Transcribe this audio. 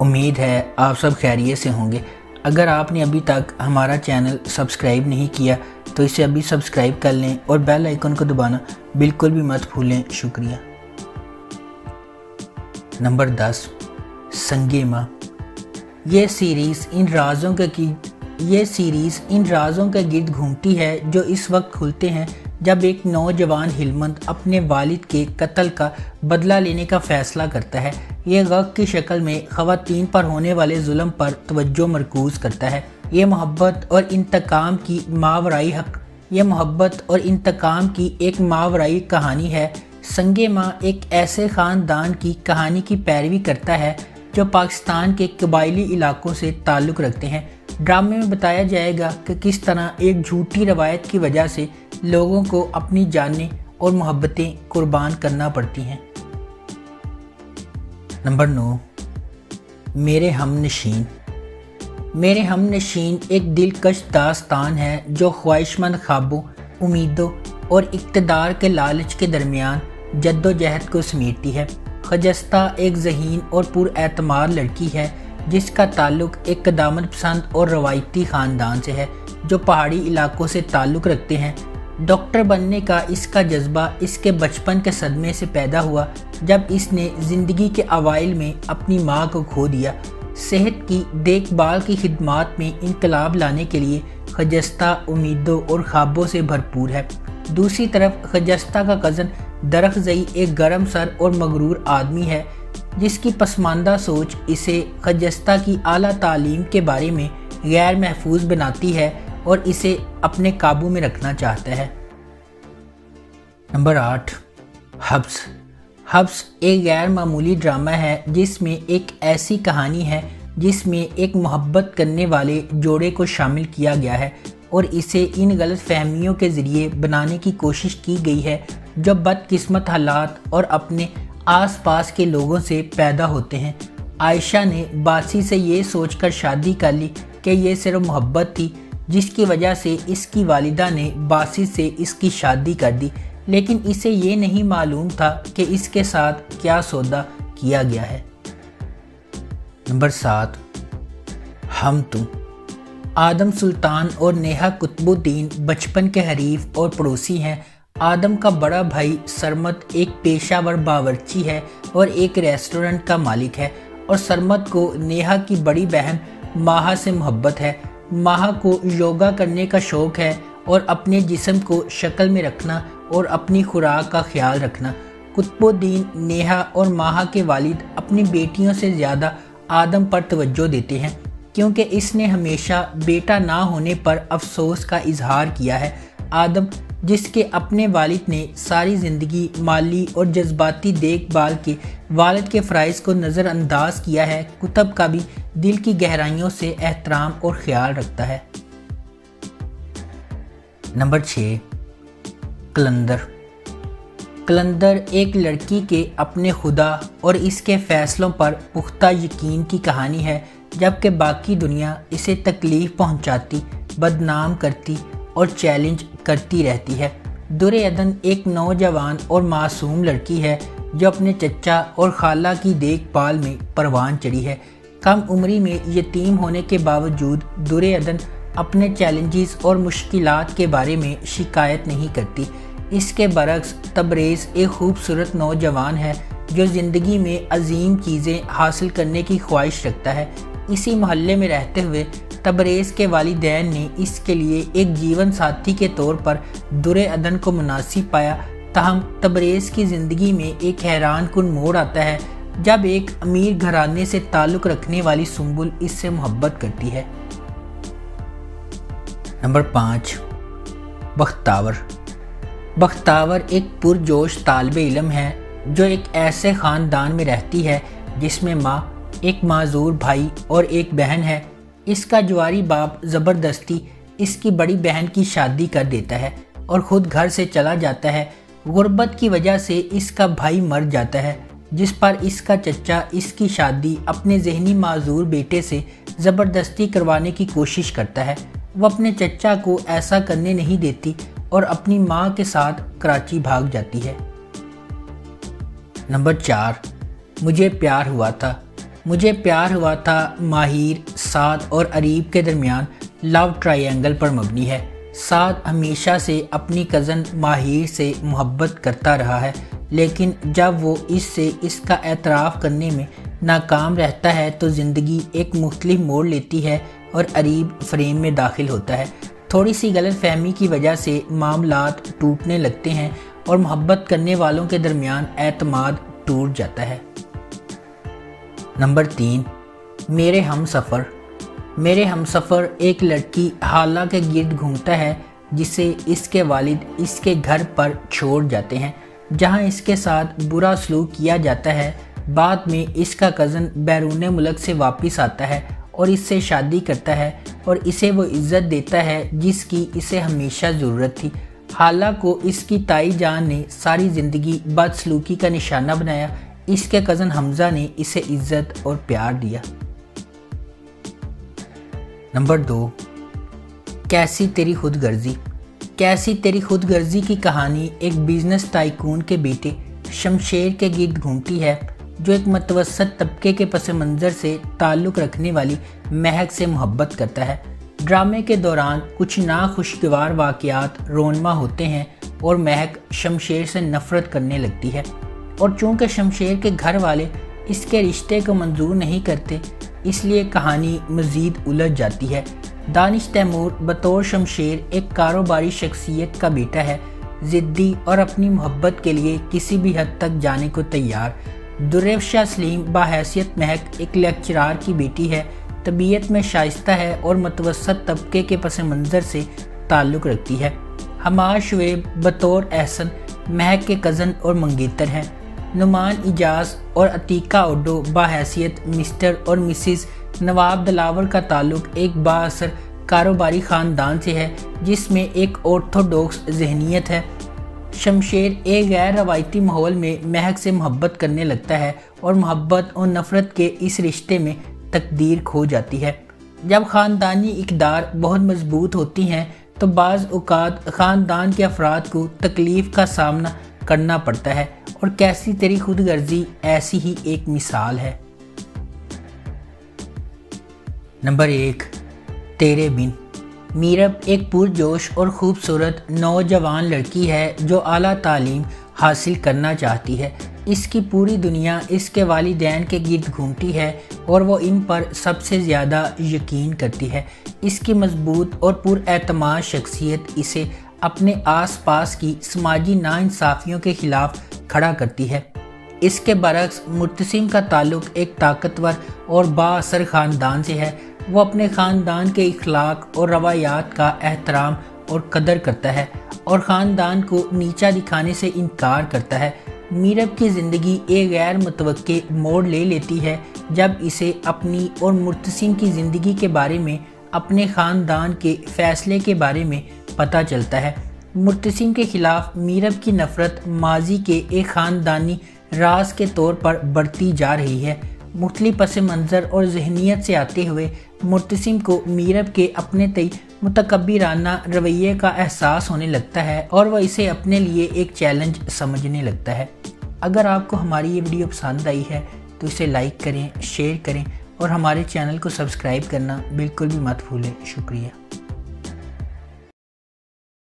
امید ہے آپ سب خیریت سے ہوں گے۔ اگر آپ نے ابھی تک ہمارا چینل سبسکرائب نہیں کیا تو اسے ابھی سبسکرائب کر لیں اور بیل آئیکن کو دبانا بالکل بھی مت بھولیں۔ شکریہ۔ نمبر 10، سنگ ماں۔ یہ سیریز ان رازوں کے گرد گھومتی ہے جو اس وقت کھلتے ہیں جب ایک نوجوان ہلمند اپنے والد کے قتل کا بدلہ لینے کا فیصلہ کرتا ہے۔ یہ غگ کی شکل میں خواتین پر ہونے والے ظلم پر توجہ مرکوز کرتا ہے۔ یہ محبت اور انتقام کی ایک ماورائی کہانی ہے۔ سنگ ماں ایک ایسے خاندان کی کہانی کی پیروی کرتا ہے جو پاکستان کے قبائلی علاقوں سے تعلق رکھتے ہیں۔ ڈرامے میں بتایا جائے گا کہ کس طرح ایک جھوٹی روایت کی وجہ سے لوگوں کو اپنی جانیں اور محبتیں قربان کرنا پڑتی ہیں۔ نمبر 9، میرے ہم نشین۔ میرے ہم نشین ایک دلکش داستان ہے جو خواہشمند خوابوں، امیدوں اور اقتدار کے لالچ کے درمیان جدوجہد کو سمیٹتی ہے۔ خجستہ ایک ذہین اور پر اعتماد لڑکی ہے جس کا تعلق ایک قدامت پسند اور روایتی خاندان سے ہے جو پہاڑی علاقوں سے تعلق رکھتے ہیں۔ ڈاکٹر بننے کا اس کا جذبہ اس کے بچپن کے صدمے سے پیدا ہوا جب اس نے زندگی کے اوائل میں اپنی ماں کو کھو دیا۔ صحت کی دیکھ بھال کی خدمات میں انقلاب لانے کے لیے خجستہ امیدوں اور خوابوں سے بھرپور ہے۔ دوسری طرف خجستہ کا کزن درخزئی ایک گرم سر اور مغرور آدمی ہے جس کی پسماندہ سوچ اسے خجستہ کی اعلیٰ تعلیم کے بارے میں غیر محفوظ بناتی ہے اور اسے اپنے قابو میں رکھنا چاہتا ہے۔ نمبر 8، حبس۔ حبس ایک غیر معمولی ڈرامہ ہے جس میں ایک ایسی کہانی ہے جس میں ایک محبت کرنے والے جوڑے کو شامل کیا گیا ہے اور اسے ان غلط فہمیوں کے ذریعے بنانے کی کوشش کی گئی ہے جو بدقسمت حالات اور اپنے آس پاس کے لوگوں سے پیدا ہوتے ہیں۔ عائشہ نے باسی سے یہ سوچ کر شادی کر لی کہ یہ صرف محبت تھی جس کی وجہ سے اس کی والدہ نے باسی سے اس کی شادی کر دی، لیکن اسے یہ نہیں معلوم تھا کہ اس کے ساتھ کیا سودا کیا گیا ہے۔ نمبر 7، ہم تم۔ آدم سلطان اور نیہا قطب الدین بچپن کے حریف اور پڑوسی ہیں۔ آدم کا بڑا بھائی سرمد ایک پیشہ ور باورچی ہے اور ایک ریسٹورنٹ کا مالک ہے، اور سرمد کو نیہا کی بڑی بہن ماہا سے محبت ہے۔ ماہا کو یوگا کرنے کا شوق ہے اور اپنے جسم کو شکل میں رکھنا اور اپنی خوراک کا خیال رکھنا۔ قطب الدین، نیہا اور ماہا کے والد اپنی بیٹیوں سے زیادہ آدم پر توجہ دیتے ہیں کیونکہ اس نے ہمیشہ بیٹا نہ ہونے پر افسوس کا اظہار کیا ہے۔ آدم، جس کے اپنے والد نے ساری زندگی مالی اور جذباتی دیکھ بھال کے والد کے فرائض کو نظر انداز کیا ہے، کتب کا بھی دل کی گہرائیوں سے احترام اور خیال رکھتا ہے۔ نمبر 6، قلندر۔ قلندر ایک لڑکی کے اپنے خدا اور اس کے فیصلوں پر پختہ یقین کی کہانی ہے جبکہ باقی دنیا اسے تکلیف پہنچاتی، بدنام کرتی اور چیلنج کرتی رہتی ہے۔ در عدن ایک نوجوان اور معصوم لڑکی ہے جو اپنے چچا اور خالہ کی دیکھ بھال میں پروان چڑھی ہے۔ کم عمری میں یتیم ہونے کے باوجود در عدن اپنے چیلنجز اور مشکلات کے بارے میں شکایت نہیں کرتی۔ اس کے برعکس تبریز ایک خوبصورت نوجوان ہے جو زندگی میں عظیم چیزیں حاصل کرنے کی خواہش رکھتا ہے۔ اسی محلے میں رہتے ہوئے تبریز کے والدین نے اس کے لیے ایک جیون ساتھی کے طور پر در عدن کو مناسب پایا، تاہم تبریز کی زندگی میں ایک حیران کن موڑ آتا ہے جب ایک امیر گھرانے سے تعلق رکھنے والی سنبل اس سے محبت کرتی ہے۔ نمبر 5، بختاور۔ بختاور ایک پرجوش طالب علم ہے جو ایک ایسے خاندان میں رہتی ہے جس میں ماں، ایک معذور بھائی اور ایک بہن ہے۔ اس کا جواری باپ زبردستی اس کی بڑی بہن کی شادی کر دیتا ہے اور خود گھر سے چلا جاتا ہے۔ غربت کی وجہ سے اس کا بھائی مر جاتا ہے جس پر اس کا چچا اس کی شادی اپنے ذہنی معذور بیٹے سے زبردستی کروانے کی کوشش کرتا ہے۔ وہ اپنے چچا کو ایسا کرنے نہیں دیتی اور اپنی ماں کے ساتھ کراچی بھاگ جاتی ہے۔ نمبر 4، مجھے پیار ہوا تھا۔ مجھے پیار ہوا تھا ماہر، سعد اور اریب کے درمیان لو ٹرائینگل پر مبنی ہے۔ سعد ہمیشہ سے اپنی کزن ماہر سے محبت کرتا رہا ہے، لیکن جب وہ اس کا اعتراف کرنے میں ناکام رہتا ہے تو زندگی ایک مختلف موڑ لیتی ہے اور اریب فریم میں داخل ہوتا ہے۔ تھوڑی سی غلط فہمی کی وجہ سے معاملات ٹوٹنے لگتے ہیں اور محبت کرنے والوں کے درمیان اعتماد ٹوٹ جاتا ہے۔ نمبر 3، میرے ہم سفر۔ میرے ہم سفر ایک لڑکی حالہ کے گرد گھومتا ہے جسے اس کے والد اس کے گھر پر چھوڑ جاتے ہیں، جہاں اس کے ساتھ برا سلوک کیا جاتا ہے۔ بعد میں اس کا کزن بیرون ملک سے واپس آتا ہے اور اس سے شادی کرتا ہے اور اسے وہ عزت دیتا ہے جس کی اسے ہمیشہ ضرورت تھی۔ حالہ کو اس کی تائی جان نے ساری زندگی بدسلوکی کا نشانہ بنایا، اس کے کزن حمزہ نے اسے عزت اور پیار دیا۔ نمبر 2، کیسی تیری خود غرضی۔ کیسی تیری خود غرضی کی کہانی ایک بزنس ٹائکون کے بیٹے شمشیر کے گرد گھومتی ہے، جو ایک متوسط طبقے کے پس منظر سے تعلق رکھنے والی مہک سے محبت کرتا ہے۔ ڈرامے کے دوران کچھ ناخوشگوار واقعات رونما ہوتے ہیں اور مہک شمشیر سے نفرت کرنے لگتی ہے، اور چونکہ شمشیر کے گھر والے اس کے رشتے کو منظور نہیں کرتے، اس لیے کہانی مزید الجھ جاتی ہے۔ دانش تیمور بطور شمشیر ایک کاروباری شخصیت کا بیٹا ہے، ضدی اور اپنی محبت کے لیے کسی بھی حد تک جانے کو تیار۔ درفشہ سلیم بحیثیت مہک ایک لیکچرار کی بیٹی ہے، طبیعت میں شائستہ ہے اور متوسط طبقے کے پس منظر سے تعلق رکھتی ہے۔ حماد شعیب بطور احسن مہک کے کزن اور منگیتر ہیں۔ نعمان اجاز اور عتیقہ اوڈو بحیثیت مسٹر اور مسز نواب دلاور کا تعلق ایک بااثر کاروباری خاندان سے ہے جس میں ایک آرتھوڈوکس ذہنیت ہے۔ شمشیر ایک غیر روایتی ماحول میں مہک سے محبت کرنے لگتا ہے اور محبت اور نفرت کے اس رشتے میں تقدیر کھو جاتی ہے۔ جب خاندانی اقدار بہت مضبوط ہوتی ہیں تو بعض اوقات خاندان کے افراد کو تکلیف کا سامنا کرنا پڑتا ہے، اور کیسی تیری خود غرضی ایسی ہی ایک مثال ہے۔ نمبر 1، تیرے بن۔ میرب ایک پرجوش اور خوبصورت نوجوان لڑکی ہے جو اعلیٰ تعلیم حاصل کرنا چاہتی ہے۔ اس کی پوری دنیا اس کے والدین کے گرد گھومتی ہے اور وہ ان پر سب سے زیادہ یقین کرتی ہے۔ اس کی مضبوط اور پر اعتماد شخصیت اسے اپنے آس پاس کی سماجی ناانصافیوں کے خلاف کھڑا کرتی ہے۔ اس کے برعکس مرتسم کا تعلق ایک طاقتور اور بااثر خاندان سے ہے۔ وہ اپنے خاندان کے اخلاق اور روایات کا احترام اور قدر کرتا ہے اور خاندان کو نیچا دکھانے سے انکار کرتا ہے۔ میرب کی زندگی ایک غیر متوقع موڑ لے لیتی ہے جب اسے اپنی اور مرتسم کی زندگی کے بارے میں اپنے خاندان کے فیصلے کے بارے میں پتہ چلتا ہے۔ مرتسم کے خلاف میرب کی نفرت ماضی کے ایک خاندانی راز کے طور پر بڑھتی جا رہی ہے۔ مختلف پس منظر اور ذہنیت سے آتے ہوئے مرتسم کو میرب کے اپنے تئیں متکبرانہ رویے کا احساس ہونے لگتا ہے اور وہ اسے اپنے لیے ایک چیلنج سمجھنے لگتا ہے۔ اگر آپ کو ہماری یہ ویڈیو پسند آئی ہے تو اسے لائک کریں، شیئر کریں اور ہمارے چینل کو سبسکرائب کرنا بالکل بھی مت بھولیں۔ شکریہ۔